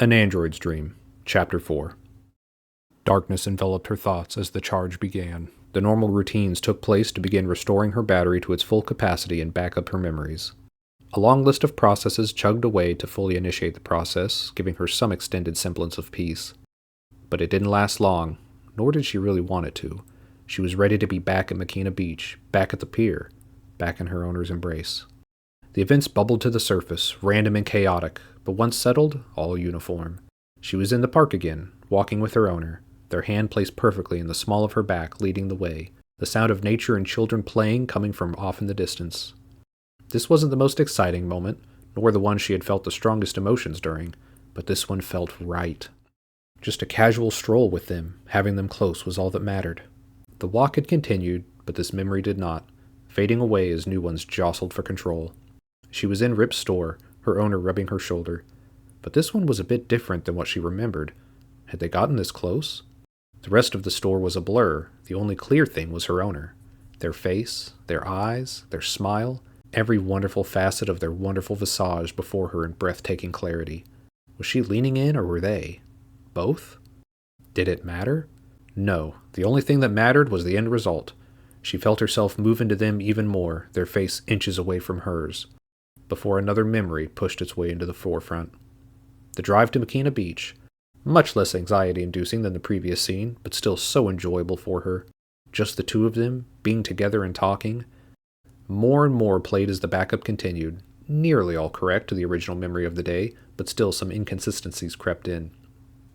An Android's Dream, Chapter 4. Darkness enveloped her thoughts as the charge began. The normal routines took place to begin restoring her battery to its full capacity and back up her memories. A long list of processes chugged away to fully initiate the process, giving her some extended semblance of peace. But it didn't last long, nor did she really want it to. She was ready to be back at Makina Beach, back at the pier, back in her owner's embrace. The events bubbled to the surface, random and chaotic, but once settled, all uniform. She was in the park again, walking with her owner, their hand placed perfectly in the small of her back, leading the way, the sound of nature and children playing coming from off in the distance. This wasn't the most exciting moment, nor the one she had felt the strongest emotions during, but this one felt right. Just a casual stroll with them, having them close was all that mattered. The walk had continued, but this memory did not, fading away as new ones jostled for control. She was in Rip's store, her owner rubbing her shoulder. But this one was a bit different than what she remembered. Had they gotten this close? The rest of the store was a blur. The only clear thing was her owner. Their face, their eyes, their smile, every wonderful facet of their wonderful visage before her in breathtaking clarity. Was she leaning in, or were they? Both? Did it matter? No. The only thing that mattered was the end result. She felt herself move into them even more, their face inches away from hers, before another memory pushed its way into the forefront. The drive to Makina Beach, much less anxiety-inducing than the previous scene, but still so enjoyable for her. Just the two of them, being together and talking. More and more played as the backup continued, nearly all correct to the original memory of the day, but still some inconsistencies crept in.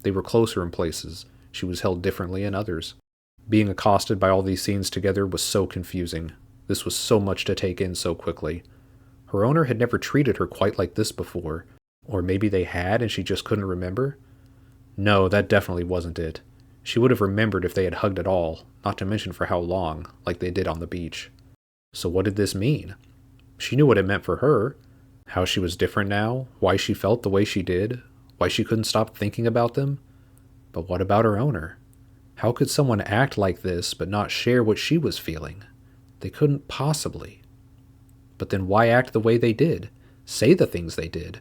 They were closer in places, she was held differently in others. Being accosted by all these scenes together was so confusing. This was so much to take in so quickly. Her owner had never treated her quite like this before. Or maybe they had and she just couldn't remember? No, that definitely wasn't it. She would have remembered if they had hugged at all, not to mention for how long, like they did on the beach. So what did this mean? She knew what it meant for her. How she was different now, why she felt the way she did, why she couldn't stop thinking about them. But what about her owner? How could someone act like this but not share what she was feeling? They couldn't possibly. But then why act the way they did? Say the things they did?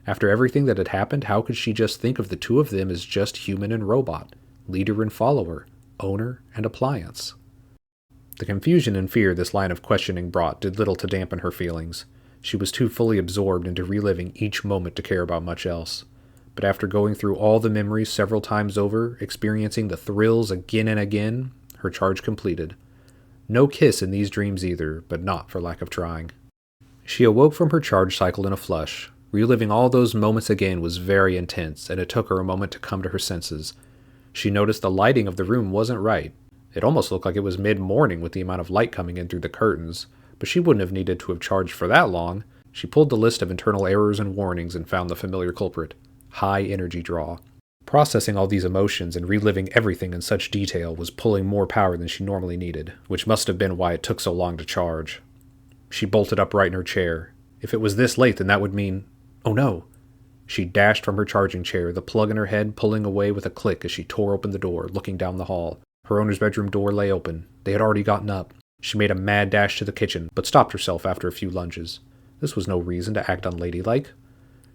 After everything that had happened, how could she just think of the two of them as just human and robot, leader and follower, owner and appliance? The confusion and fear this line of questioning brought did little to dampen her feelings. She was too fully absorbed into reliving each moment to care about much else. But after going through all the memories several times over, experiencing the thrills again and again, her charge completed. No kiss in these dreams either, but not for lack of trying. She awoke from her charge cycle in a flush. Reliving all those moments again was very intense, and it took her a moment to come to her senses. She noticed the lighting of the room wasn't right. It almost looked like it was mid-morning with the amount of light coming in through the curtains, but she wouldn't have needed to have charged for that long. She pulled the list of internal errors and warnings and found the familiar culprit. High energy draw. Processing all these emotions and reliving everything in such detail was pulling more power than she normally needed, which must have been why it took so long to charge. She bolted upright in her chair. If it was this late, then that would mean... Oh no! She dashed from her charging chair, the plug in her head pulling away with a click as she tore open the door, looking down the hall. Her owner's bedroom door lay open. They had already gotten up. She made a mad dash to the kitchen, but stopped herself after a few lunges. This was no reason to act unladylike.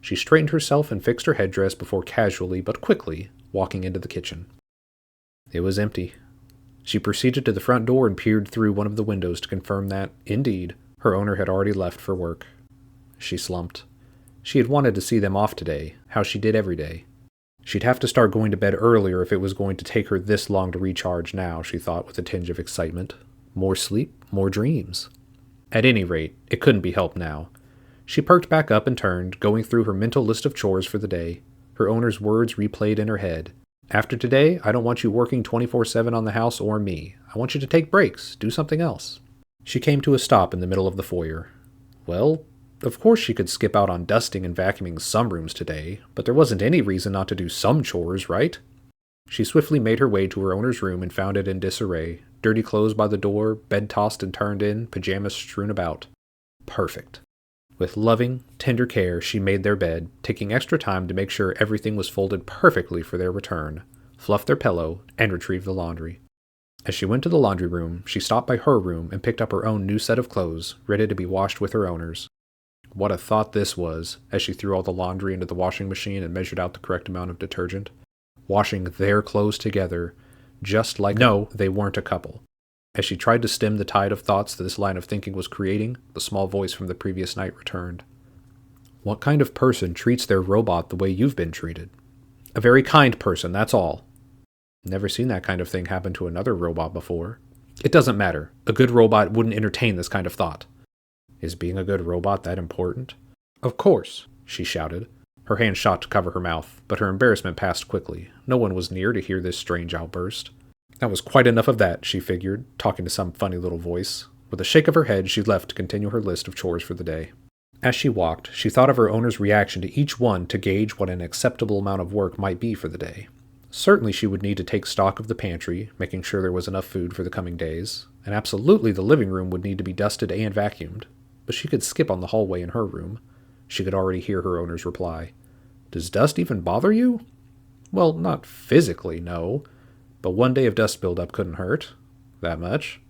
She straightened herself and fixed her headdress before casually, but quickly, walking into the kitchen. It was empty. She proceeded to the front door and peered through one of the windows to confirm that, indeed, her owner had already left for work. She slumped. She had wanted to see them off today, how she did every day. She'd have to start going to bed earlier if it was going to take her this long to recharge now, she thought with a tinge of excitement. More sleep, more dreams. At any rate, it couldn't be helped now. She perked back up and turned, going through her mental list of chores for the day. Her owner's words replayed in her head. After today, I don't want you working 24/7 on the house or me. I want you to take breaks, do something else. She came to a stop in the middle of the foyer. Well, of course she could skip out on dusting and vacuuming some rooms today, but there wasn't any reason not to do some chores, right? She swiftly made her way to her owner's room and found it in disarray. Dirty clothes by the door, bed tossed and turned in, pajamas strewn about. Perfect. With loving, tender care, she made their bed, taking extra time to make sure everything was folded perfectly for their return, fluffed their pillow, and retrieved the laundry. As she went to the laundry room, she stopped by her room and picked up her own new set of clothes, ready to be washed with her owner's. What a thought this was, as she threw all the laundry into the washing machine and measured out the correct amount of detergent. Washing their clothes together, just like no, they weren't a couple. As she tried to stem the tide of thoughts that this line of thinking was creating, the small voice from the previous night returned. What kind of person treats their robot the way you've been treated? A very kind person, that's all. Never seen that kind of thing happen to another robot before. It doesn't matter. A good robot wouldn't entertain this kind of thought. Is being a good robot that important? Of course, she shouted. Her hand shot to cover her mouth, but her embarrassment passed quickly. No one was near to hear this strange outburst. That was quite enough of that, she figured, talking to some funny little voice. With a shake of her head, she left to continue her list of chores for the day. As she walked, she thought of her owner's reaction to each one to gauge what an acceptable amount of work might be for the day. Certainly she would need to take stock of the pantry, making sure there was enough food for the coming days, and absolutely the living room would need to be dusted and vacuumed, but she could skip on the hallway in her room. She could already hear her owner's reply. Does dust even bother you? Well, not physically, no, but one day of dust buildup couldn't hurt. That much.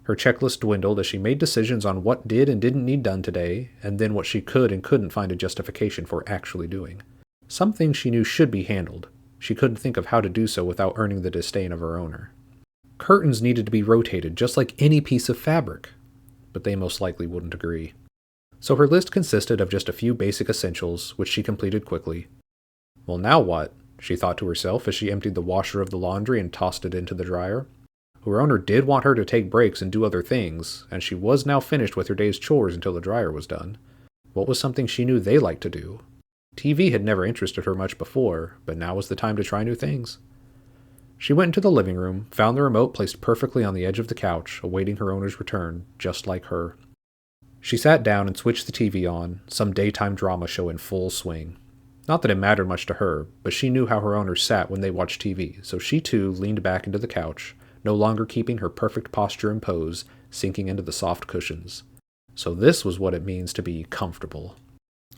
Her checklist dwindled as she made decisions on what did and didn't need done today, and then what she could and couldn't find a justification for actually doing. Some things she knew should be handled. She couldn't think of how to do so without earning the disdain of her owner. Curtains needed to be rotated just like any piece of fabric, but they most likely wouldn't agree. So her list consisted of just a few basic essentials, which she completed quickly. Well, now what? She thought to herself as she emptied the washer of the laundry and tossed it into the dryer. Her owner did want her to take breaks and do other things, and she was now finished with her day's chores until the dryer was done. What was something she knew they liked to do? TV had never interested her much before, but now was the time to try new things. She went into the living room, found the remote placed perfectly on the edge of the couch, awaiting her owner's return, just like her. She sat down and switched the TV on, some daytime drama show in full swing. Not that it mattered much to her, but she knew how her owners sat when they watched TV, so she too leaned back into the couch, no longer keeping her perfect posture and pose, sinking into the soft cushions. So this was what it means to be comfortable.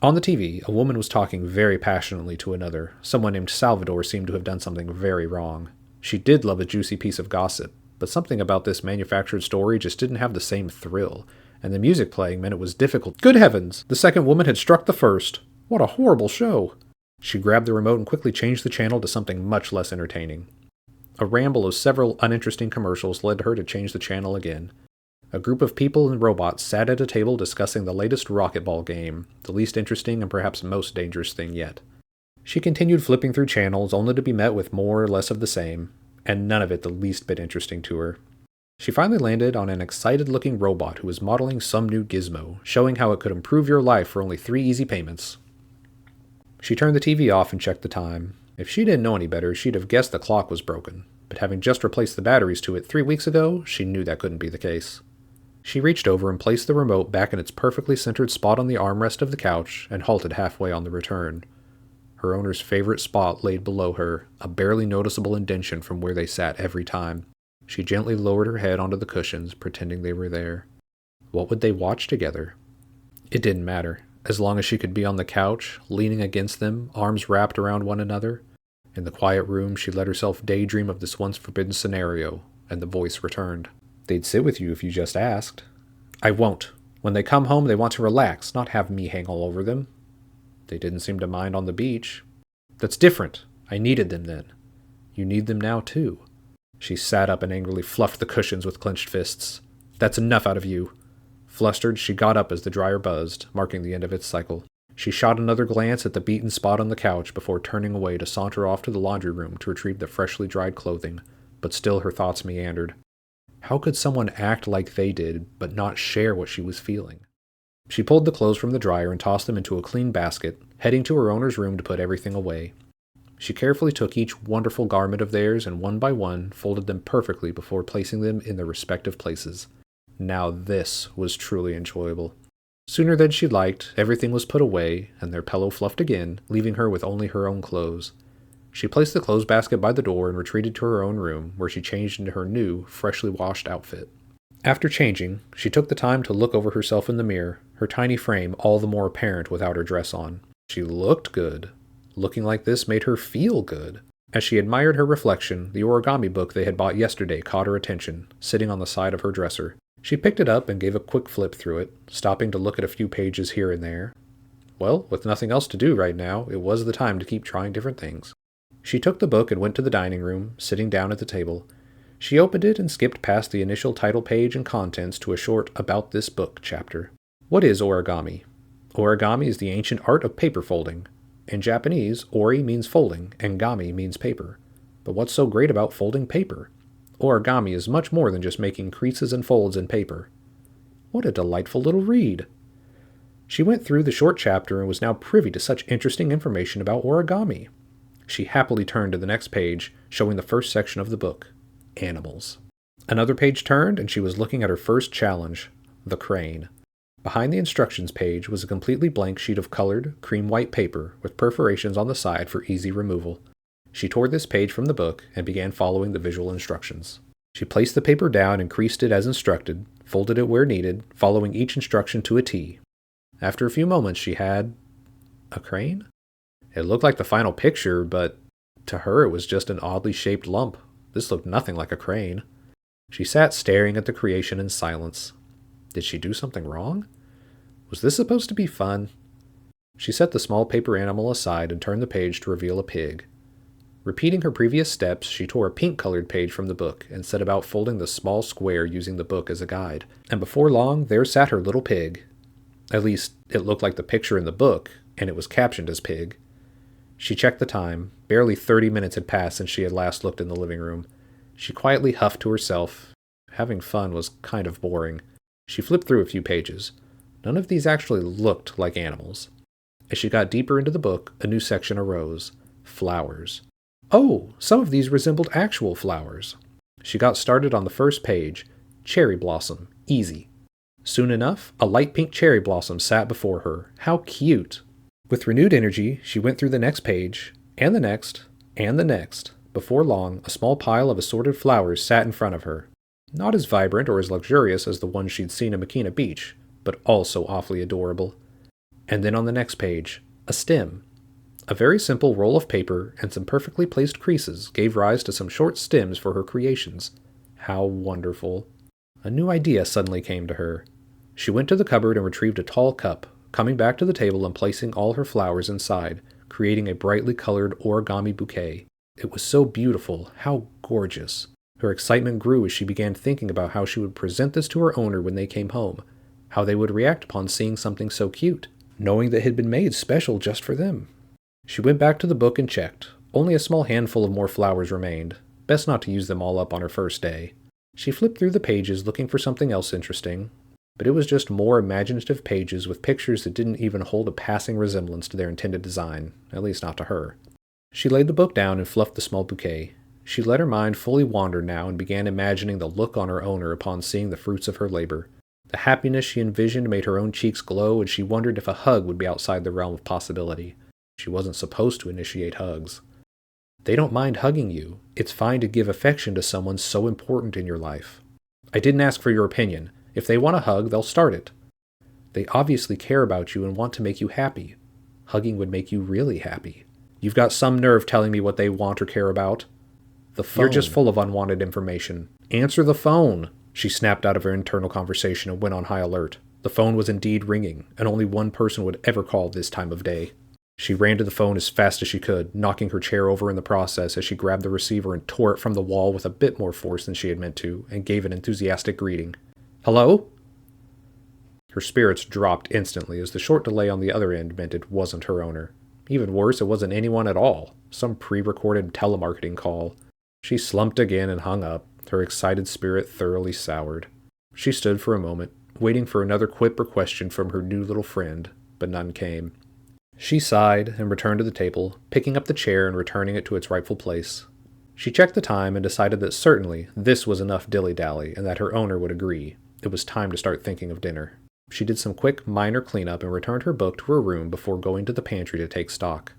On the TV, a woman was talking very passionately to another. Someone named Salvador seemed to have done something very wrong. She did love a juicy piece of gossip, but something about this manufactured story just didn't have the same thrill, and the music playing meant it was difficult. Good heavens! The second woman had struck the first. What a horrible show! She grabbed the remote and quickly changed the channel to something much less entertaining. A ramble of several uninteresting commercials led her to change the channel again. A group of people and robots sat at a table discussing the latest racquetball game, the least interesting and perhaps most dangerous thing yet. She continued flipping through channels, only to be met with more or less of the same, and none of it the least bit interesting to her. She finally landed on an excited-looking robot who was modeling some new gizmo, showing how it could improve your life for only 3 easy payments. She turned the TV off and checked the time. If she didn't know any better, she'd have guessed the clock was broken, but having just replaced the batteries to it 3 weeks ago, she knew that couldn't be the case. She reached over and placed the remote back in its perfectly centered spot on the armrest of the couch and halted halfway on the return. Her owner's favorite spot laid below her, a barely noticeable indentation from where they sat every time. She gently lowered her head onto the cushions, pretending they were there. What would they watch together? It didn't matter, as long as she could be on the couch, leaning against them, arms wrapped around one another. In the quiet room, she let herself daydream of this once forbidden scenario, and the voice returned. They'd sit with you if you just asked. I won't. When they come home, they want to relax, not have me hang all over them. They didn't seem to mind on the beach. That's different. I needed them then. You need them now, too. She sat up and angrily fluffed the cushions with clenched fists. That's enough out of you. Flustered, she got up as the dryer buzzed, marking the end of its cycle. She shot another glance at the beaten spot on the couch before turning away to saunter off to the laundry room to retrieve the freshly dried clothing, but still her thoughts meandered. How could someone act like they did, but not share what she was feeling? She pulled the clothes from the dryer and tossed them into a clean basket, heading to her owner's room to put everything away. She carefully took each wonderful garment of theirs and one by one folded them perfectly before placing them in their respective places. Now this was truly enjoyable. Sooner than she liked, everything was put away, and their pillow fluffed again, leaving her with only her own clothes. She placed the clothes basket by the door and retreated to her own room, where she changed into her new, freshly washed outfit. After changing, she took the time to look over herself in the mirror, her tiny frame all the more apparent without her dress on. She looked good. Looking like this made her feel good. As she admired her reflection, the origami book they had bought yesterday caught her attention, sitting on the side of her dresser. She picked it up and gave a quick flip through it, stopping to look at a few pages here and there. Well, with nothing else to do right now, it was the time to keep trying different things. She took the book and went to the dining room, sitting down at the table. She opened it and skipped past the initial title page and contents to a short About This Book chapter. What is origami? Origami is the ancient art of paper folding. In Japanese, ori means folding, and gami means paper. But what's so great about folding paper? Origami is much more than just making creases and folds in paper. What a delightful little read! She went through the short chapter and was now privy to such interesting information about origami. She happily turned to the next page, showing the first section of the book, Animals. Another page turned, and she was looking at her first challenge, the crane. Behind the instructions page was a completely blank sheet of colored, cream-white paper with perforations on the side for easy removal. She tore this page from the book and began following the visual instructions. She placed the paper down and creased it as instructed, folded it where needed, following each instruction to a T. After a few moments, she had a crane? It looked like the final picture, but to her it was just an oddly shaped lump. This looked nothing like a crane. She sat staring at the creation in silence. Did she do something wrong? Was this supposed to be fun? She set the small paper animal aside and turned the page to reveal a pig. Repeating her previous steps, she tore a pink-colored page from the book and set about folding the small square using the book as a guide. And before long, there sat her little pig. At least, it looked like the picture in the book, and it was captioned as pig. She checked the time. Barely 30 minutes had passed since she had last looked in the living room. She quietly huffed to herself. Having fun was kind of boring. She flipped through a few pages. None of these actually looked like animals. As she got deeper into the book, a new section arose. Flowers. Oh, some of these resembled actual flowers. She got started on the first page. Cherry blossom. Easy. Soon enough, a light pink cherry blossom sat before her. How cute! With renewed energy, she went through the next page, and the next, and the next. Before long, a small pile of assorted flowers sat in front of her. Not as vibrant or as luxurious as the ones she'd seen at Makina Beach, but also awfully adorable. And then on the next page, a stem. A very simple roll of paper and some perfectly placed creases gave rise to some short stems for her creations. How wonderful. A new idea suddenly came to her. She went to the cupboard and retrieved a tall cup, coming back to the table and placing all her flowers inside, creating a brightly colored origami bouquet. It was so beautiful, how gorgeous. Her excitement grew as she began thinking about how she would present this to her owner when they came home, how they would react upon seeing something so cute, knowing that it had been made special just for them. She went back to the book and checked. Only a small handful of more flowers remained. Best not to use them all up on her first day. She flipped through the pages looking for something else interesting, but it was just more imaginative pages with pictures that didn't even hold a passing resemblance to their intended design, at least not to her. She laid the book down and fluffed the small bouquet. She let her mind fully wander now and began imagining the look on her owner upon seeing the fruits of her labor. The happiness she envisioned made her own cheeks glow, and she wondered if a hug would be outside the realm of possibility. She wasn't supposed to initiate hugs. They don't mind hugging you. It's fine to give affection to someone so important in your life. I didn't ask for your opinion. If they want a hug, they'll start it. They obviously care about you and want to make you happy. Hugging would make you really happy. You've got some nerve telling me what they want or care about. The phone. You're just full of unwanted information. Answer the phone. She snapped out of her internal conversation and went on high alert. The phone was indeed ringing, and only one person would ever call this time of day. She ran to the phone as fast as she could, knocking her chair over in the process as she grabbed the receiver and tore it from the wall with a bit more force than she had meant to, and gave an enthusiastic greeting. Hello? Her spirits dropped instantly as the short delay on the other end meant it wasn't her owner. Even worse, it wasn't anyone at all. Some pre-recorded telemarketing call. She slumped again and hung up, her excited spirit thoroughly soured. She stood for a moment, waiting for another quip or question from her new little friend, but none came. She sighed and returned to the table, picking up the chair and returning it to its rightful place. She checked the time and decided that certainly this was enough dilly-dally and that her owner would agree. It was time to start thinking of dinner. She did some quick, minor cleanup and returned her book to her room before going to the pantry to take stock.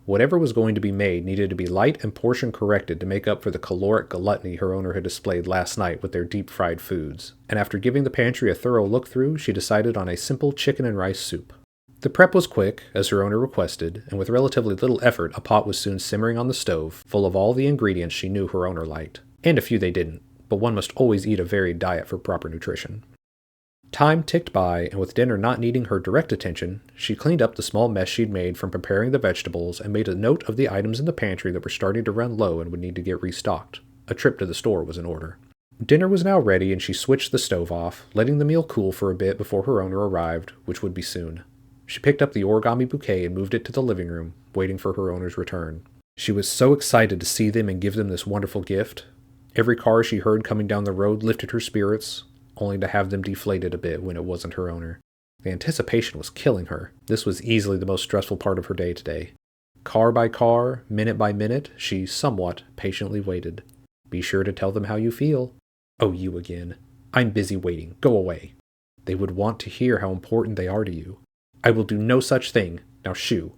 Whatever was going to be made needed to be light and portion-corrected to make up for the caloric gluttony her owner had displayed last night with their deep-fried foods, and after giving the pantry a thorough look-through, she decided on a simple chicken and rice soup. The prep was quick, as her owner requested, and with relatively little effort, a pot was soon simmering on the stove, full of all the ingredients she knew her owner liked. And a few they didn't. but one must always eat a varied diet for proper nutrition. Time ticked by, and with dinner not needing her direct attention, she cleaned up the small mess she'd made from preparing the vegetables and made a note of the items in the pantry that were starting to run low and would need to get restocked. A trip to the store was in order. Dinner was now ready, and she switched the stove off, letting the meal cool for a bit before her owner arrived, which would be soon. She picked up the origami bouquet and moved it to the living room, waiting for her owner's return. She was so excited to see them and give them this wonderful gift. Every car she heard coming down the road lifted her spirits, only to have them deflated a bit when it wasn't her owner. The anticipation was killing her. This was easily the most stressful part of her day today. Car by car, minute by minute, she somewhat patiently waited. Be sure to tell them how you feel. Oh, you again. I'm busy waiting. Go away. They would want to hear how important they are to you. I will do no such thing. Now shoo.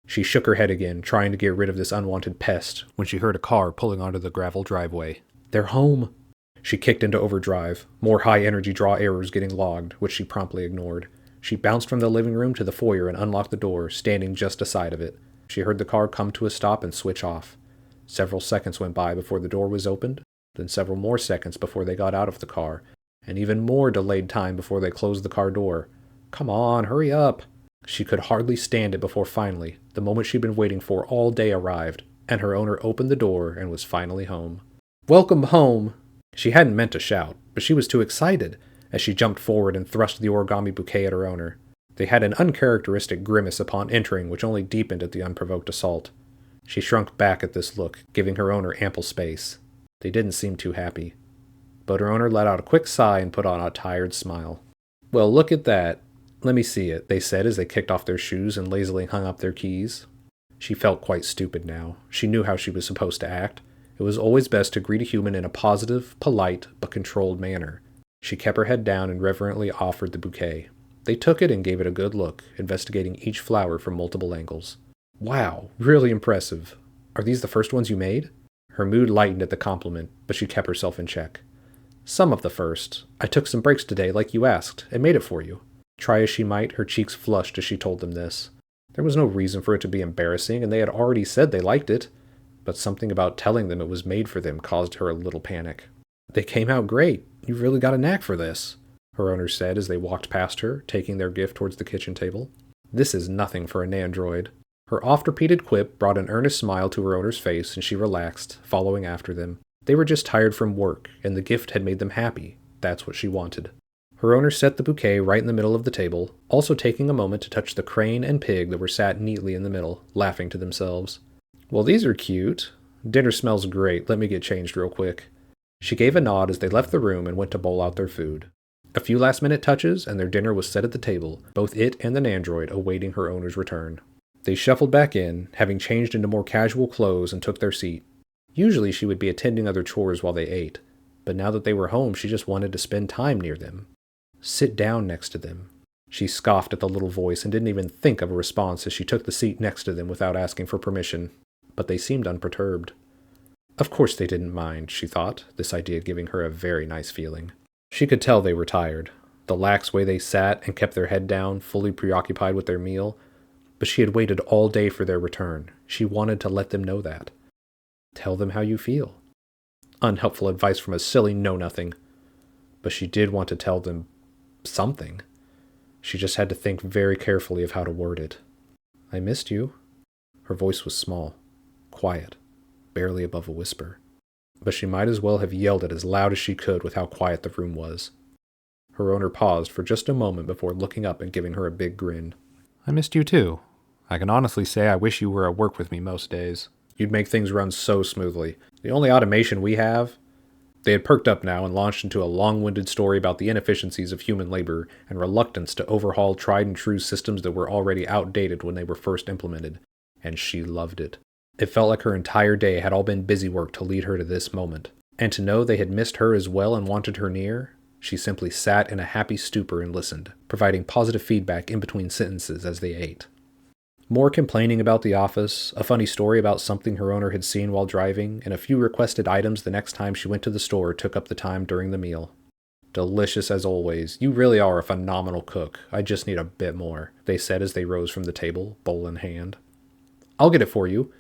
She shook her head again, trying to get rid of this unwanted pest, when she heard a car pulling onto the gravel driveway. They're home. She kicked into overdrive, more high-energy draw errors getting logged, which she promptly ignored. She bounced from the living room to the foyer and unlocked the door, standing just aside of it. She heard the car come to a stop and switch off. Several seconds went by before the door was opened, then several more seconds before they got out of the car, and even more delayed time before they closed the car door. Come on, hurry up! She could hardly stand it before finally, the moment she'd been waiting for all day arrived, and her owner opened the door and was finally home. Welcome home! She hadn't meant to shout, but she was too excited, as she jumped forward and thrust the origami bouquet at her owner. They had an uncharacteristic grimace upon entering which only deepened at the unprovoked assault. She shrunk back at this look, giving her owner ample space. They didn't seem too happy. But her owner let out a quick sigh and put on a tired smile. Well, look at that. Let me see it, they said as they kicked off their shoes and lazily hung up their keys. She felt quite stupid now. She knew how she was supposed to act. It was always best to greet a human in a positive, polite, but controlled manner. She kept her head down and reverently offered the bouquet. They took it and gave it a good look, investigating each flower from multiple angles. Wow, really impressive. Are these the first ones you made? Her mood lightened at the compliment, but she kept herself in check. Some of the first. I took some breaks today like you asked, and made it for you. Try as she might, her cheeks flushed as she told them this. There was no reason for it to be embarrassing, and they had already said they liked it. But something about telling them it was made for them caused her a little panic. They came out great. You've really got a knack for this, her owner said as they walked past her, taking their gift towards the kitchen table. This is nothing for a Nandroid. Her oft-repeated quip brought an earnest smile to her owner's face, and she relaxed, following after them. They were just tired from work, and the gift had made them happy. That's what she wanted. Her owner set the bouquet right in the middle of the table, also taking a moment to touch the crane and pig that were sat neatly in the middle, laughing to themselves. Well, these are cute. Dinner smells great. Let me get changed real quick. She gave a nod as they left the room and went to bowl out their food. A few last-minute touches, and their dinner was set at the table, both it and the Nandroid awaiting her owner's return. They shuffled back in, having changed into more casual clothes, and took their seat. Usually she would be attending other chores while they ate, but now that they were home she just wanted to spend time near them. Sit down next to them. She scoffed at the little voice and didn't even think of a response as she took the seat next to them without asking for permission, but they seemed unperturbed. Of course they didn't mind, she thought, this idea giving her a very nice feeling. She could tell they were tired, the lax way they sat and kept their head down, fully preoccupied with their meal, but she had waited all day for their return. She wanted to let them know that. Tell them how you feel. Unhelpful advice from a silly know-nothing. But she did want to tell them something. She just had to think very carefully of how to word it. I missed you. Her voice was small, quiet, barely above a whisper. But she might as well have yelled it as loud as she could with how quiet the room was. Her owner paused for just a moment before looking up and giving her a big grin. I missed you too. I can honestly say I wish you were at work with me most days. You'd make things run so smoothly. The only automation we have... They had perked up now and launched into a long-winded story about the inefficiencies of human labor and reluctance to overhaul tried-and-true systems that were already outdated when they were first implemented. And she loved it. It felt like her entire day had all been busy work to lead her to this moment. And to know they had missed her as well and wanted her near, she simply sat in a happy stupor and listened, providing positive feedback in between sentences as they ate. More complaining about the office, a funny story about something her owner had seen while driving, and a few requested items the next time she went to the store took up the time during the meal. Delicious as always. You really are a phenomenal cook. I just need a bit more, they said as they rose from the table, bowl in hand. I'll get it for you.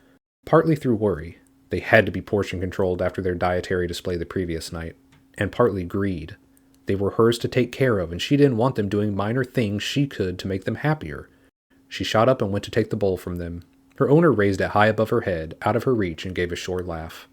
Partly through worry. They had to be portion controlled after their dietary display the previous night. and partly greed. They were hers to take care of, and she didn't want them doing minor things she could to make them happier. She shot up and went to take the bowl from them. Her owner raised it high above her head, out of her reach, and gave a short laugh.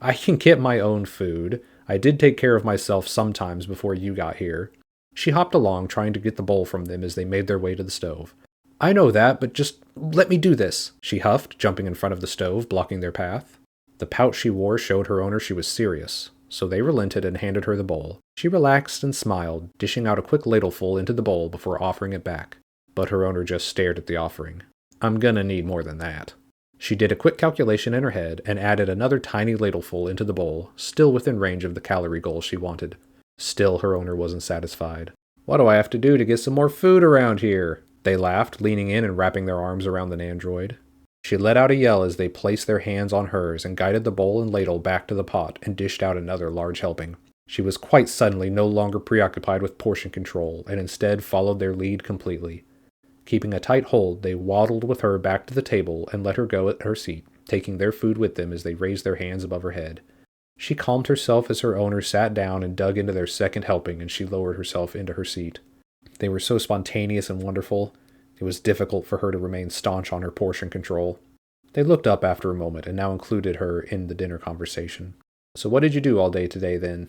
I can get my own food. I did take care of myself sometimes before you got here. She hopped along, trying to get the bowl from them as they made their way to the stove. I know that, but just let me do this, she huffed, jumping in front of the stove, blocking their path. The pout she wore showed her owner she was serious, so they relented and handed her the bowl. She relaxed and smiled, dishing out a quick ladleful into the bowl before offering it back. But her owner just stared at the offering. I'm gonna need more than that. She did a quick calculation in her head and added another tiny ladleful into the bowl, still within range of the calorie goal she wanted. Still, her owner wasn't satisfied. What do I have to do to get some more food around here? They laughed, leaning in and wrapping their arms around the Nandroid. She let out a yell as they placed their hands on hers and guided the bowl and ladle back to the pot and dished out another large helping. She was quite suddenly no longer preoccupied with portion control and instead followed their lead completely. Keeping a tight hold, they waddled with her back to the table and let her go at her seat, taking their food with them as they raised their hands above her head. She calmed herself as her owner sat down and dug into their second helping, and she lowered herself into her seat. They were so spontaneous and wonderful, it was difficult for her to remain staunch on her portion control. They looked up after a moment and now included her in the dinner conversation. So what did you do all day today, then?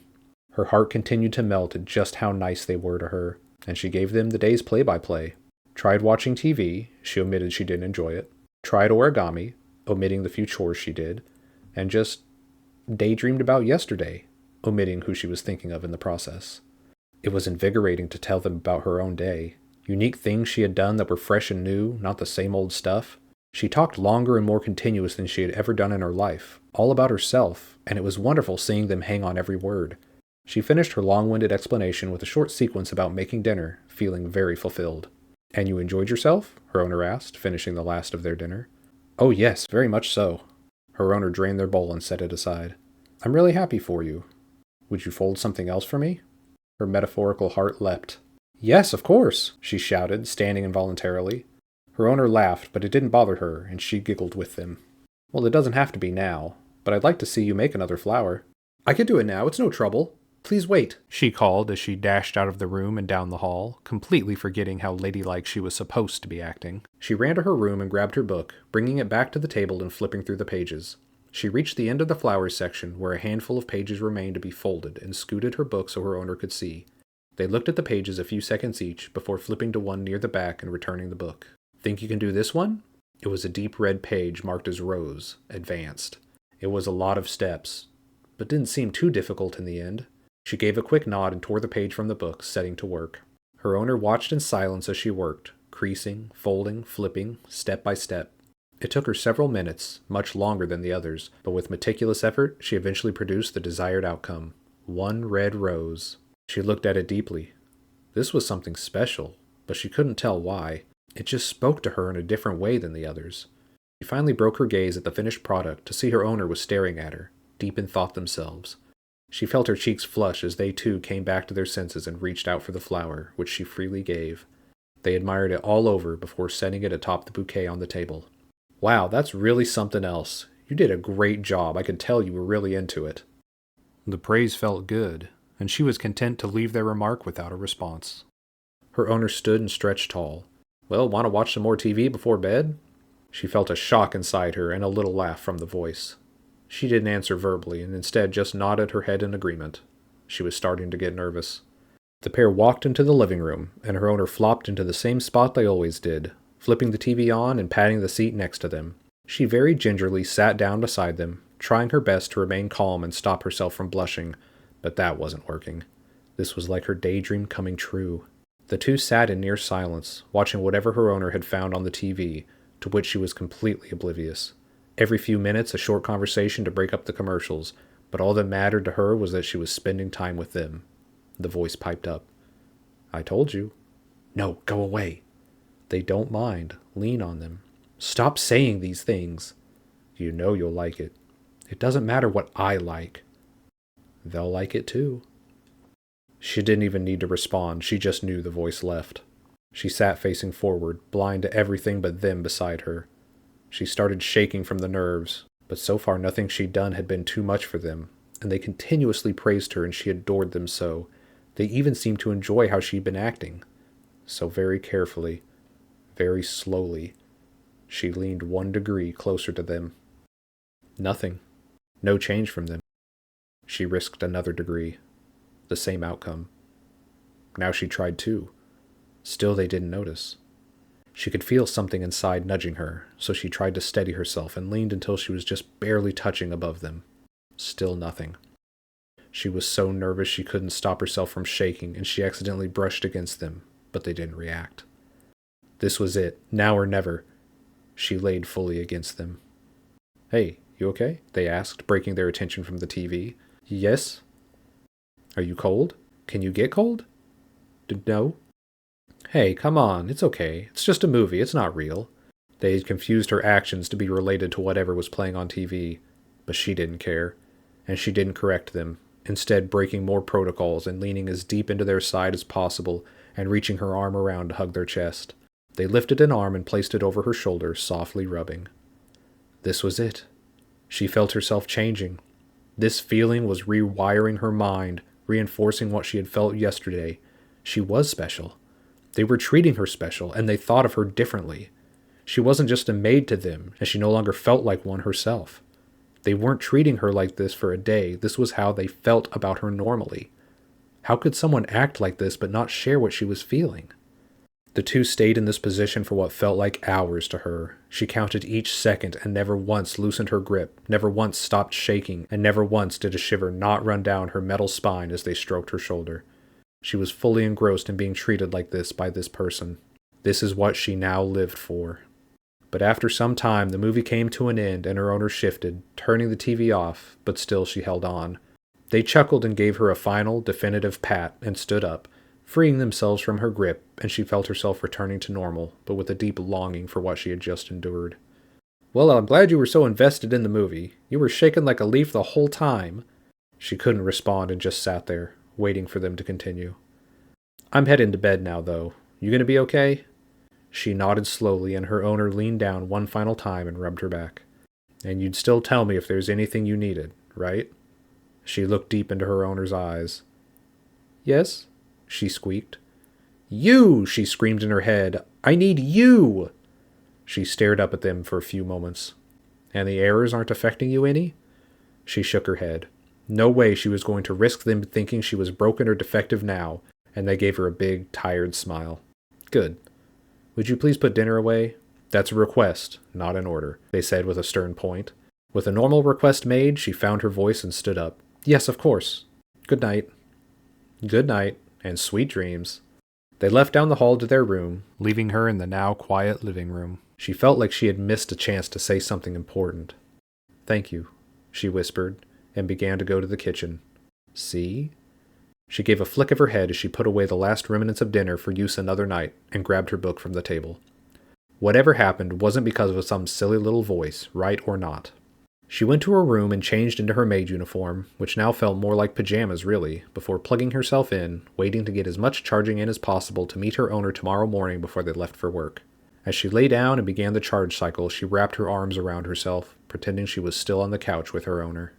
Her heart continued to melt at just how nice they were to her, and she gave them the day's play-by-play. Tried watching TV, she omitted she didn't enjoy it. Tried origami, omitting the few chores she did. And just daydreamed about yesterday, omitting who she was thinking of in the process. It was invigorating to tell them about her own day. Unique things she had done that were fresh and new, not the same old stuff. She talked longer and more continuous than she had ever done in her life, all about herself, and it was wonderful seeing them hang on every word. She finished her long-winded explanation with a short sequence about making dinner, feeling very fulfilled. And you enjoyed yourself? Her owner asked, finishing the last of their dinner. Oh yes, very much so. Her owner drained their bowl and set it aside. I'm really happy for you. Would you fold something else for me? Her metaphorical heart leapt. Yes, of course, she shouted, standing involuntarily. Her owner laughed, but it didn't bother her, and she giggled with them. Well, it doesn't have to be now, but I'd like to see you make another flower. I could do it now, it's no trouble. Please wait, she called as she dashed out of the room and down the hall, completely forgetting how ladylike she was supposed to be acting. She ran to her room and grabbed her book, bringing it back to the table and flipping through the pages. She reached the end of the flowers section, where a handful of pages remained to be folded, and scooted her book so her owner could see. They looked at the pages a few seconds each, before flipping to one near the back and returning the book. Think you can do this one? It was a deep red page marked as Rose, Advanced. It was a lot of steps, but didn't seem too difficult in the end. She gave a quick nod and tore the page from the book, setting to work. Her owner watched in silence as she worked, creasing, folding, flipping, step by step. It took her several minutes, much longer than the others, but with meticulous effort, she eventually produced the desired outcome. One red rose. She looked at it deeply. This was something special, but she couldn't tell why. It just spoke to her in a different way than the others. She finally broke her gaze at the finished product to see her owner was staring at her, deep in thought themselves. She felt her cheeks flush as they too came back to their senses and reached out for the flower, which she freely gave. They admired it all over before setting it atop the bouquet on the table. Wow, that's really something else. You did a great job. I could tell you were really into it. The praise felt good, and she was content to leave their remark without a response. Her owner stood and stretched tall. Well, want to watch some more TV before bed? She felt a shock inside her and a little laugh from the voice. She didn't answer verbally and instead just nodded her head in agreement. She was starting to get nervous. The pair walked into the living room, and her owner flopped into the same spot they always did, flipping the TV on and patting the seat next to them. She very gingerly sat down beside them, trying her best to remain calm and stop herself from blushing, but that wasn't working. This was like her daydream coming true. The two sat in near silence, watching whatever her owner had found on the TV, to which she was completely oblivious. Every few minutes, a short conversation to break up the commercials, but all that mattered to her was that she was spending time with them. The voice piped up. I told you. No, go away. They don't mind. Lean on them. Stop saying these things. You know you'll like it. It doesn't matter what I like. They'll like it too. She didn't even need to respond. She just knew the voice left. She sat facing forward, blind to everything but them beside her. She started shaking from the nerves, but so far nothing she'd done had been too much for them, and they continuously praised her and she adored them so. They even seemed to enjoy how she'd been acting. So very carefully, very slowly, she leaned 1 degree closer to them. Nothing. No change from them. She risked another degree. The same outcome. Now she tried 2. Still they didn't notice. She could feel something inside nudging her, so she tried to steady herself and leaned until she was just barely touching above them. Still nothing. She was so nervous she couldn't stop herself from shaking, and she accidentally brushed against them, but they didn't react. This was it, now or never. She laid fully against them. "Hey, you okay?" they asked, breaking their attention from the TV. "Yes." "Are you cold? Can you get cold?" "No." "Hey, come on, it's okay. It's just a movie, it's not real." They had confused her actions to be related to whatever was playing on TV, but she didn't care, and she didn't correct them, instead breaking more protocols and leaning as deep into their side as possible and reaching her arm around to hug their chest. They lifted an arm and placed it over her shoulder, softly rubbing. This was it. She felt herself changing. This feeling was rewiring her mind, reinforcing what she had felt yesterday. She was special. They were treating her special, and they thought of her differently. She wasn't just a maid to them, and she no longer felt like one herself. They weren't treating her like this for a day. This was how they felt about her normally. How could someone act like this but not share what she was feeling? The two stayed in this position for what felt like hours to her. She counted each second and never once loosened her grip, never once stopped shaking, and never once did a shiver not run down her metal spine as they stroked her shoulder. She was fully engrossed in being treated like this by this person. This is what she now lived for. But after some time, the movie came to an end and her owner shifted, turning the TV off, but still she held on. They chuckled and gave her a final, definitive pat and stood up, freeing themselves from her grip, and she felt herself returning to normal, but with a deep longing for what she had just endured. "Well, I'm glad you were so invested in the movie. You were shaking like a leaf the whole time." She couldn't respond and just sat there, waiting for them to continue. "I'm heading to bed now, though. You gonna be okay?" She nodded slowly, and her owner leaned down one final time and rubbed her back. "And you'd still tell me if there's anything you needed, right?" She looked deep into her owner's eyes. "Yes?" she squeaked. "You!" she screamed in her head. "I need you!" She stared up at them for a few moments. "And the errors aren't affecting you any?" She shook her head. No way she was going to risk them thinking she was broken or defective now, and they gave her a big, tired smile. "Good. Would you please put dinner away? That's a request, not an order," they said with a stern point. With a normal request made, she found her voice and stood up. "Yes, of course. Good night." "Good night, and sweet dreams." They left down the hall to their room, leaving her in the now quiet living room. She felt like she had missed a chance to say something important. "Thank you," she whispered, and began to go to the kitchen. "See?" She gave a flick of her head as she put away the last remnants of dinner for use another night and grabbed her book from the table. Whatever happened wasn't because of some silly little voice, right or not. She went to her room and changed into her maid uniform, which now felt more like pajamas really, before plugging herself in, waiting to get as much charging in as possible to meet her owner tomorrow morning before they left for work. As she lay down and began the charge cycle, she wrapped her arms around herself, pretending she was still on the couch with her owner.